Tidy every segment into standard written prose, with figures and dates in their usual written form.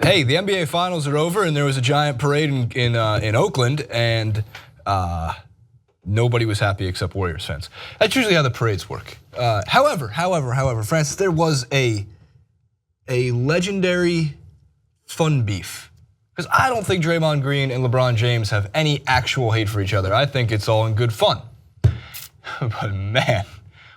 hey, the NBA Finals are over, and there was a giant parade in Oakland, and nobody was happy except Warriors fans. That's usually how the parades work. However, Francis, there was a legendary fun beef. Because I don't think Draymond Green and LeBron James have any actual hate for each other. I think it's all in good fun. But man,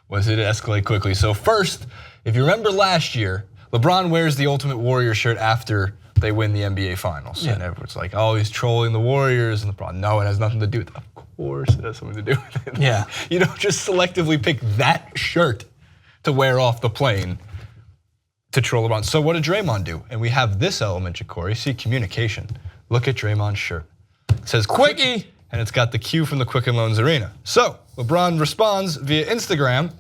was it escalate quickly. So first, if you remember last year, LeBron wears the Ultimate Warrior shirt after they win the NBA Finals. Yeah. And everyone's like, oh, he's trolling the Warriors. And LeBron, no, it has nothing to do with it. Of course it has something to do with it. Yeah. You don't just selectively pick that shirt to wear off the plane to troll LeBron. So what did Draymond do? And we have this element, Ja'Cory. See, communication. Look at Draymond's shirt. It says Quickie, and it's got the Q from the Quicken Loans Arena. So LeBron responds via Instagram.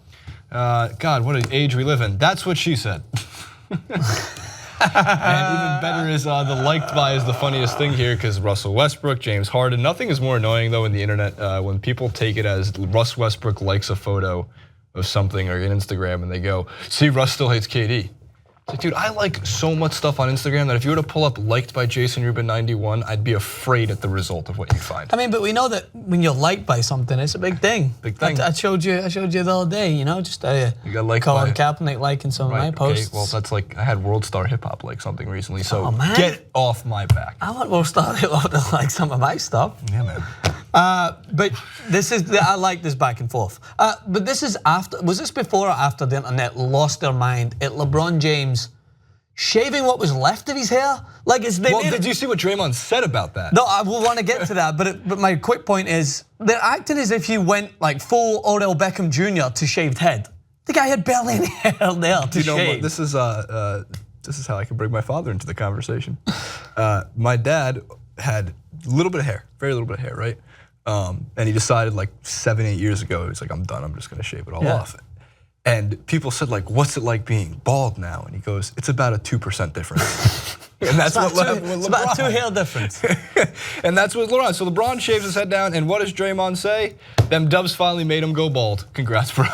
God, what an age we live in. That's what she said. And even better is the liked by is the funniest thing here, because Russell Westbrook, James Harden. Nothing is more annoying though in the internet when people take it as Russ Westbrook likes a photo of something or in Instagram and they go, see, Russ still hates KD. It's like, dude, I like so much stuff on Instagram that if you were to pull up liked by Jason Rubin 91, I'd be afraid at the result of what you find. I mean, but we know that when you're liked by something, it's a big thing. Big thing. I showed you the other day, you know, just you got liked Colin by Kaepernick liking some of my posts. Okay, well, that's like, I had World Star Hip Hop like something recently, so man. Get off my back. I want World Star Hip Hop to like some of my stuff. Yeah, man. But this is, I like this back and forth. But this is after, was this before or after the internet lost their mind at LeBron James shaving what was left of his hair? Like, did you see what Draymond said about that? No, I will want to get to that, but my quick point is, they're acting as if you went like full Odell Beckham Jr. to shaved head. The guy had barely any hair there to shave. This is how I can bring my father into the conversation. My dad had a little bit of hair, very little bit of hair, right? And he decided like 7-8 years ago, he's like, I'm done, I'm just gonna shave it all off. And people said like, what's it like being bald now? And he goes, it's about a 2% difference. And that's what LeBron. It's about 2 hair difference. And that's what LeBron. So LeBron shaves his head down, and what does Draymond say? Them Dubs finally made him go bald. Congrats, bro.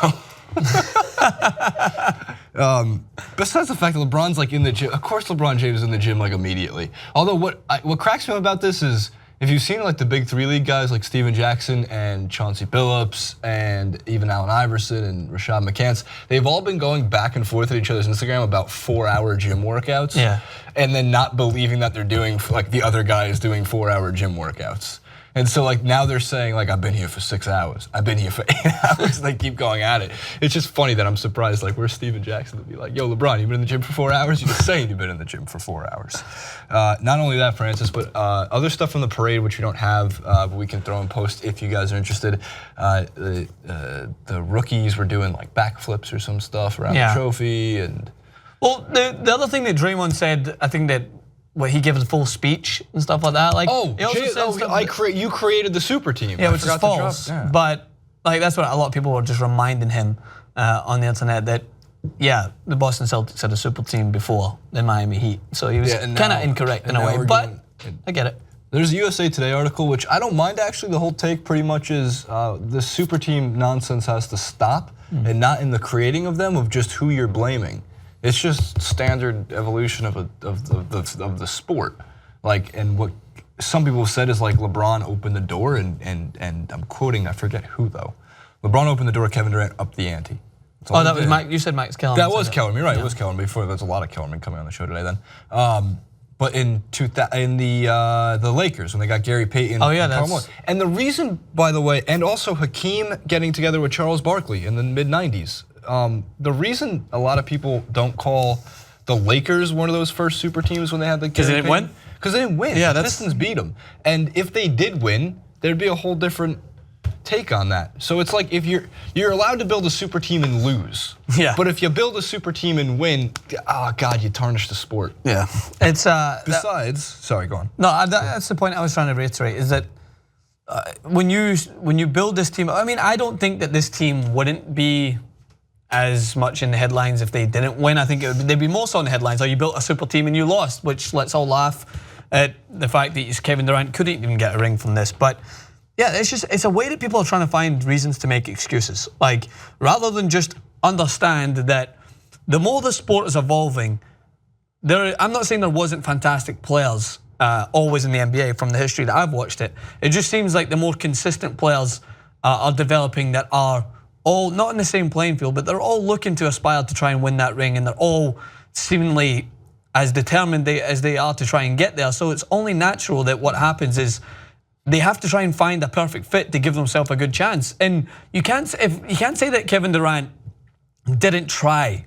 Besides the fact that LeBron's like in the gym, of course LeBron James is in the gym like immediately. Although what cracks me up about this is, if you've seen like the big 3 league guys like Steven Jackson and Chauncey Billups and even Allen Iverson and Rashad McCants, they've all been going back and forth at each other's Instagram about 4-hour gym workouts. Yeah. And then not believing that they're doing, like the other guy is doing 4-hour gym workouts. And so like now they're saying like, I've been here for 6 hours. I've been here for 8 hours. They keep going at it. It's just funny that I'm surprised, like where's Steven Jackson to be like, yo LeBron, you've been in the gym for 4 hours? You're just saying you've been in the gym for 4 hours. Not only that, Francis, but other stuff from the parade, which we don't have, but we can throw in post if you guys are interested. The rookies were doing like backflips or some stuff around the trophy. And well, the other thing that Draymond said, I think that, what, he gives a full speech and stuff like that. Like, you created the super team. Yeah, which is false. Yeah. But like that's what a lot of people were just reminding him on the internet that, yeah, the Boston Celtics had a super team before the Miami Heat. So he was kind of incorrect in a way, but I get it. There's a USA Today article, which I don't mind actually. The whole take pretty much is the super team nonsense has to stop, and not in the creating of them, of just who you're blaming. It's just standard evolution of the sport. Like, and what some people have said is like LeBron opened the door, and I'm quoting, I forget who though. LeBron opened the door, Kevin Durant upped the ante. Oh, that was Mike. You said Mike's Kellerman. That was Kellerman. You're right. It was Kellerman before. There's a lot of Kellerman coming on the show today. Then, but in the Lakers when they got Gary Payton. Oh yeah, and the reason, by the way, and also Hakeem getting together with Charles Barkley in the mid-90s. The reason a lot of people don't call the Lakers one of those first super teams when they had the because they didn't win. Because they didn't win. Yeah, the Pistons beat them, and if they did win, there'd be a whole different take on that. So it's like if you're allowed to build a super team and lose. Yeah. But if you build a super team and win, oh God, you tarnish the sport. Yeah. It's besides, sorry, go on. No, that's the point I was trying to reiterate. Is that when you build this team, I mean, I don't think that this team wouldn't be as much in the headlines if they didn't win. I think they'd be more so in the headlines. Oh, you built a super team and you lost, which let's all laugh at the fact that Kevin Durant couldn't even get a ring from this. But yeah, it's a way that people are trying to find reasons to make excuses. Like, rather than just understand that the more the sport is evolving, I'm not saying there wasn't fantastic players always in the NBA from the history that I've watched it. It just seems like the more consistent players are developing that are all not in the same playing field, but they're all looking to aspire to try and win that ring, and they're all seemingly as determined as they are to try and get there. So it's only natural that what happens is they have to try and find a perfect fit to give themselves a good chance. And you can't say that Kevin Durant didn't try.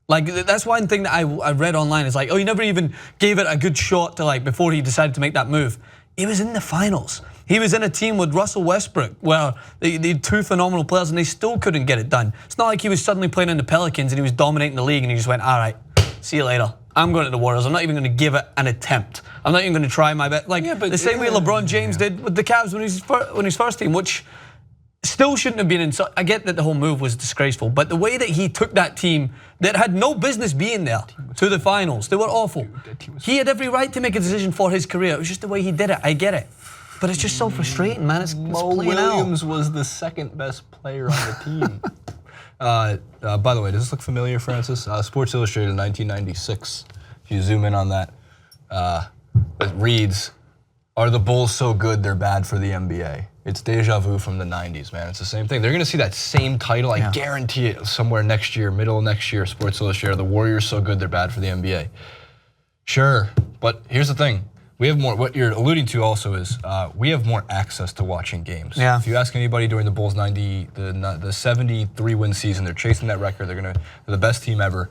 Like, that's one thing that I read online is like, oh, he never even gave it a good shot to like before he decided to make that move. He was in the finals. He was in a team with Russell Westbrook where they had two phenomenal players and they still couldn't get it done. It's not like he was suddenly playing in the Pelicans and he was dominating the league and he just went, all right, see you later. I'm going to the Warriors. I'm not even going to give it an attempt. I'm not even going to try my best. Like the same way LeBron James did with the Cavs when his first team, which still shouldn't have been in. So I get that the whole move was disgraceful, but the way that he took that team that had no business being there to the finals, they were awful. He had every right to make a decision for his career. It was just the way he did it. I get it. But it's just so frustrating, man. It's Mo Williams was the second best player on the team. By the way, does this look familiar, Francis? Sports Illustrated 1996. If you zoom in on that, it reads, "Are the Bulls so good they're bad for the NBA?" It's deja vu from the 90s, man. It's the same thing. They're going to see that same title, I guarantee it, somewhere next year, middle of next year, Sports Illustrated, "The Warriors so good they're bad for the NBA." Sure, but here's the thing. We have more, what you're alluding to also is we have more access to watching games. Yeah. If you ask anybody during the Bulls' the 73 win season, they're chasing that record. They're the best team ever.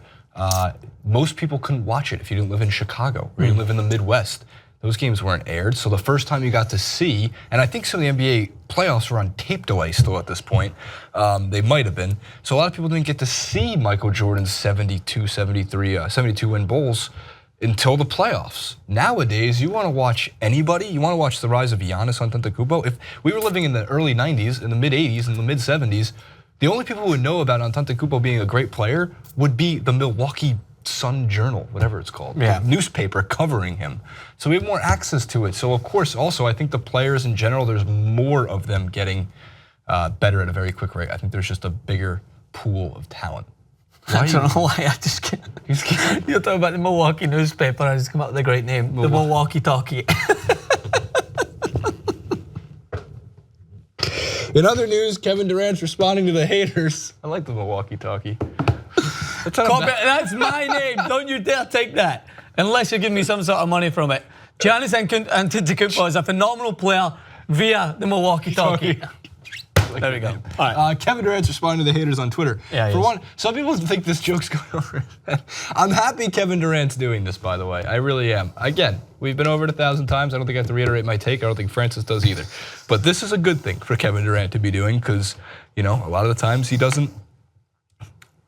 Most people couldn't watch it if you didn't live in Chicago or you didn't live in the Midwest. Those games weren't aired. So the first time you got to see, and I think some of the NBA playoffs were on tape delay still at this point. They might have been. So a lot of people didn't get to see Michael Jordan's 72 win Bulls until the playoffs. Nowadays, you want to watch anybody, you want to watch the rise of Giannis Antetokounmpo. If we were living in the early 90s, in the mid 80s, in the mid 70s, the only people who would know about Antetokounmpo being a great player would be the Milwaukee Sun Journal, whatever it's called, the newspaper covering him. So we have more access to it. So of course, also, I think the players in general, there's more of them getting better at a very quick rate. I think there's just a bigger pool of talent. I don't know why, I just can't. You're talking about the Milwaukee newspaper, I just come up with a great name, the Milwaukee Talkie. In other news, Kevin Durant's responding to the haters. I like the Milwaukee Talkie. That's my name, don't you dare take that, unless you give me some sort of money from it. Giannis Antetokounmpo is a phenomenal player via the Milwaukee Talkie. There we go. All right. Kevin Durant's responding to the haters on Twitter. Yeah, for one, some people think this joke's going over his head. I'm happy Kevin Durant's doing this, by the way. I really am. Again, we've been over it 1,000 times. I don't think I have to reiterate my take. I don't think Francis does either. But this is a good thing for Kevin Durant to be doing because, you know, a lot of the times he doesn't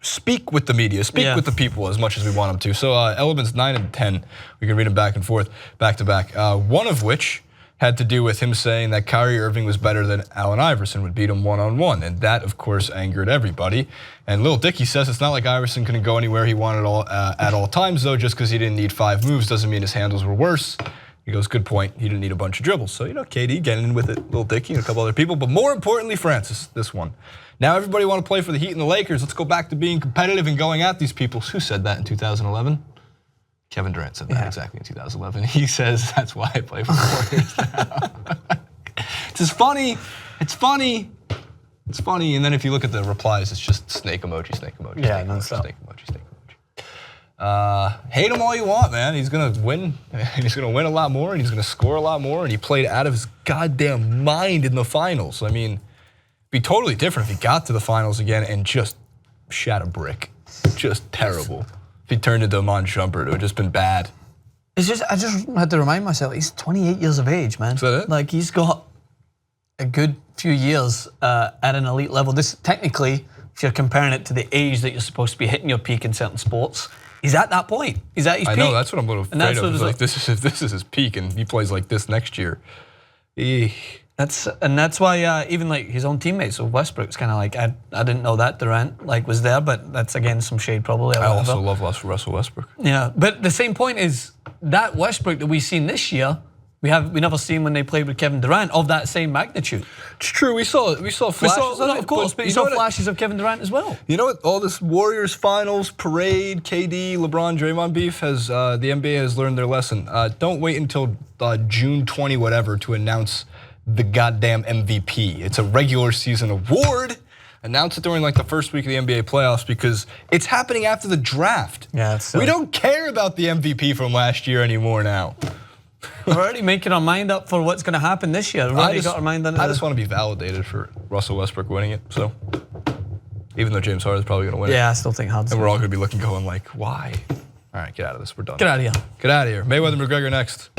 speak with the media, speak with the people as much as we want him to. So elements 9 and 10, we can read them back and forth, back to back. One of which had to do with him saying that Kyrie Irving was better than Allen Iverson, would beat him one-on-one. And that, of course, angered everybody. And Lil Dicky says it's not like Iverson couldn't go anywhere he wanted at all times, though. Just because he didn't need 5 moves doesn't mean his handles were worse. He goes, good point. He didn't need a bunch of dribbles. So, you know, KD getting in with it, Lil Dicky and a couple other people. But more importantly, Francis, this one. Now everybody want to play for the Heat and the Lakers. Let's go back to being competitive and going at these people. Who said that in 2011? Kevin Durant said that exactly in 2011. He says, that's why I play for the Warriors now. It's just funny. It's funny. It's funny. And then if you look at the replies, it's just snake emoji, snake emoji, yeah, snake emoji, snake emoji, snake emoji. Hate him all you want, man. He's going to win. He's going to win a lot more, and he's going to score a lot more, and he played out of his goddamn mind in the finals. I mean, it'd be totally different if he got to the finals again and just shot a brick. Just terrible. If he turned into a Amon Shumpert, it would have just been bad. It's just, I just had to remind myself, he's 28 years of age, man. Is that it? Like, he's got a good few years at an elite level. This, technically, if you're comparing it to the age that you're supposed to be hitting your peak in certain sports, he's at that point. He's at his peak. I know, that's what I'm a little afraid of. Like, this is his peak, and he plays like this next year. That's why even like his own teammates, so Westbrook's kind of like, I didn't know that Durant like was there, but that's again some shade probably. I also love Russell Westbrook. Yeah, but the same point is that Westbrook that we've seen this year We never seen when they played with Kevin Durant of that same magnitude. It's true. We saw flashes of it, of course, but you saw flashes of Kevin Durant as well. You know what? All this Warriors finals parade, KD, LeBron, Draymond beef has the NBA has learned their lesson. Don't wait until June 20 whatever to announce the goddamn MVP. It's a regular season award. Announce it during like the first week of the NBA playoffs because it's happening after the draft. Yeah, we don't care about the MVP from last year anymore now. We're already making our mind up for what's going to happen this year. I just want to be validated for Russell Westbrook winning it. So, even though James Harden's probably going to win it. Yeah, I still think Harden's. And we're all going to be looking, going like, why? All right, get out of this. We're done. Get out of here. Get out of here. Mayweather McGregor next.